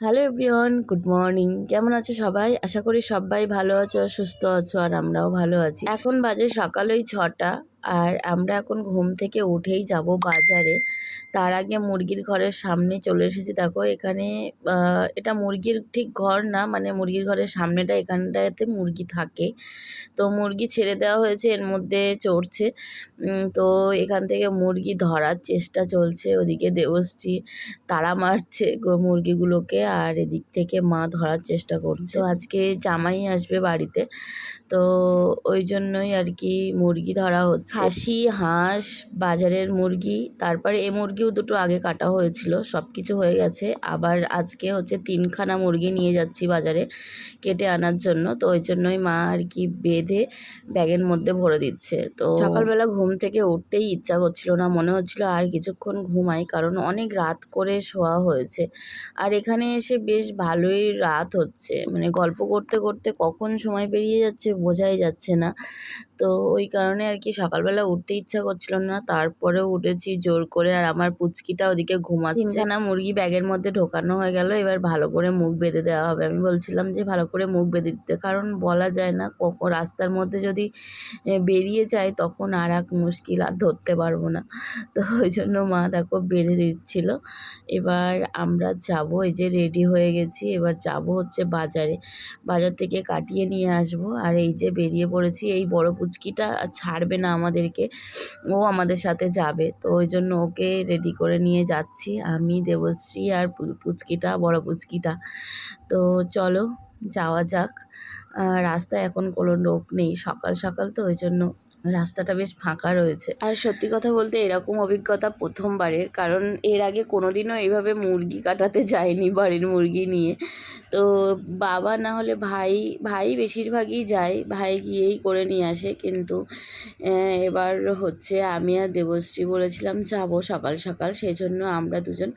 Hello everyone, good morning. কেমন আছো সবাই? আশা করি সবাই ভালো আছো, সুস্থ আছো, আর আমরাও ভালো আছি। এখন বাজে সকাল ওই 6টা, আর আমরা এখন ঘুম থেকে উঠেই যাব বাজারে। তার আগে মুরগির ঘরের সামনে চলে এসেছি। দেখো এখানে এটা মুরগির ঠিক ঘর না, মানে মুরগির ঘরের সামনেটা, এখানটাতে মুরগি থাকে। তো মুরগি ছেড়ে দেওয়া হয়েছে, এর মধ্যে চড়ছে। তো এখান থেকে মুরগি ধরার চেষ্টা চলছে। ওদিকে দেবশ্রী তাড়া মারছে মুরগিগুলোকে, আর এদিক থেকে মা ধরার চেষ্টা করছে। তো আজকে জামাই আসবে বাড়িতে, তো ওই জন্যই আর কি মুরগি ধরা হচ্ছে। খাসি, হাঁস, বাজারের মুরগি, তারপরে এই মুরগিও দুটো আগে কাটা হয়েছিল, সব কিছু হয়ে গেছে। আবার আজকে হচ্ছে 3খানা মুরগি নিয়ে যাচ্ছি বাজারে কেটে আনার জন্য। তো ওই জন্যই মা আর কি বেঁধে ব্যাগের মধ্যে ভরে দিচ্ছে। তো সকালবেলা ঘুম থেকে উঠতেই ইচ্ছা করছিল না, মনে হচ্ছিল আর কিছুক্ষণ ঘুমাই, কারণ অনেক রাত করে শোয়া হয়েছে। আর এখানে এসে বেশ ভালোই রাত হচ্ছে, মানে গল্প করতে করতে কখন সময় পেরিয়ে যাচ্ছে বোঝাই যাচ্ছে না। তো ওই কারণে আর কি সকালবেলা উঠতে ইচ্ছা করছিল না, তারপরেও উঠেছি জোর করে। আর আমার পুচকিটা ওদিকে ঘুমাচ্ছে। 3খানা মুরগি ব্যাগের মধ্যে ঢোকানো হয়ে গেল, এবার ভালো করে মুখ বেঁধে দেওয়া হবে। আমি বলছিলাম যে ভালো করে মুখ বেঁধে দিতে, কারণ বলা যায় না কখন রাস্তার মধ্যে যদি বেরিয়ে যায় তখন আর এক মুশকিল, আর ধরতে পারবো না। তো ওই জন্য মা দেখো বেঁধে দিচ্ছিল। এবার আমরা যাব, এই যে রেডি হয়ে গেছি, এবার যাব হচ্ছে বাজারে। বাজার থেকে কাটিয়ে নিয়ে আসব। আর এই যে বেরিয়ে পড়েছি, এই বড় পুচকিটা ছাড়বে না আমাদেরকে, ও আমাদের সাথে যাবে। তো ওই জন্য ওকে রেডি করে নিয়ে যাচ্ছি, আমি, দেবশ্রী আর পুচকিটা, বড় পুচকিটা। তো চলো যাওয়া যাক। রাস্তায় এখন কোনো লোক নেই, সকাল সকাল তো ওই জন্য রাস্তাটা বেশ ফাঁকা রয়েছে। আর সত্যি কথা বলতে এরকম অভিজ্ঞতা প্রথমবারের, কারণ এর আগে কোনোদিনও এইভাবে মুরগি কাটাতে যায়নি বাড়ির মুরগি নিয়ে। তো বাবা না হলে ভাই বেশিরভাগই যায়, ভাই গিয়েই করে নিয়ে আসে। কিন্তু এবার হচ্ছে আমি আর দেবশ্রী বলেছিলাম যাবো সকাল সকাল, সেই জন্য আমরা দুজন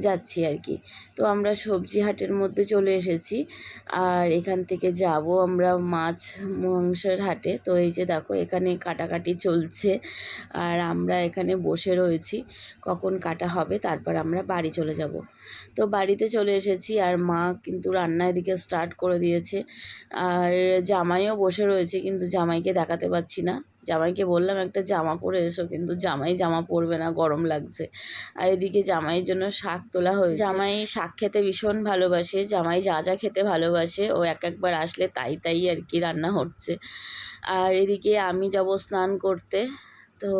যাচ্ছি আর কি। তো আমরা সবজি হাটের মধ্যে চলে এসেছি, আর এখান থেকে যাব আমরা মাছ মাংসের হাটে। তো এই যে দেখো এখানে কাটাকাটি চলছে, আর আমরা এখানে বসে রয়েছি, কখন কাটা হবে তারপর আমরা বাড়ি চলে যাব। তো বাড়িতে চলে এসেছি, আর মা কিন্তু রান্না এদিকে স্টার্ট করে দিয়েছে। আর জামাইও বসে রয়েছে, কিন্তু জামাইকে দেখাতে পাচ্ছি না। জামাইকে বললাম একটা জামা পরে এসো, কিন্তু জামাই জামা পরবে না, গরম লাগছে। আর এদিকে জামাইয়ের জন্য শাক তোলা হয়েছে। জামাই শাক খেতে ভীষণ ভালোবাসে, জামাই যা যা খেতে ভালোবাসে ও একবার আসলে তাই তাই আর কি রান্না হচ্ছে। আর এদিকে আমি যাব স্নান করতে, তো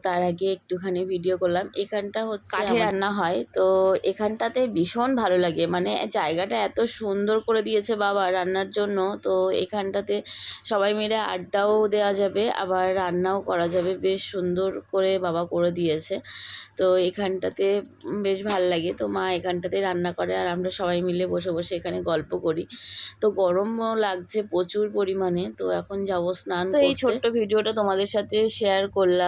তার আগে একটুখানি ভিডিও করলাম। এখানটা হচ্ছে কাঠে রান্না হয়, তো এখানটাতে ভীষণ ভালো লাগে, মানে জায়গাটা এত সুন্দর করে দিয়েছে বাবা রান্নার জন্য। তো এখানটাতে সবাই মিলে আড্ডাও দেওয়া যাবে, আবার রান্নাও করা যাবে, বেশ সুন্দর করে বাবা করে দিয়েছে। তো এখানটাতে বেশ ভাল লাগে। তো মা এখানটাতে রান্না করে, আর আমরা সবাই মিলে বসে বসে এখানে গল্প করি। তো গরমও লাগছে প্রচুর পরিমাণে, তো এখন যাবো স্নান করতে। তো এই ছোট্ট ভিডিওটা তোমাদের সাথে শেয়ার করলাম,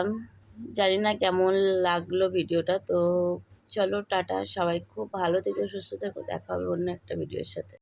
জানি না কেমন লাগলো ভিডিওটা। তো চলো টাটা, সবাই খুব ভালো থেকো, সুস্থ থেকো, দেখা হবে অন্য একটা ভিডিওর সাথে।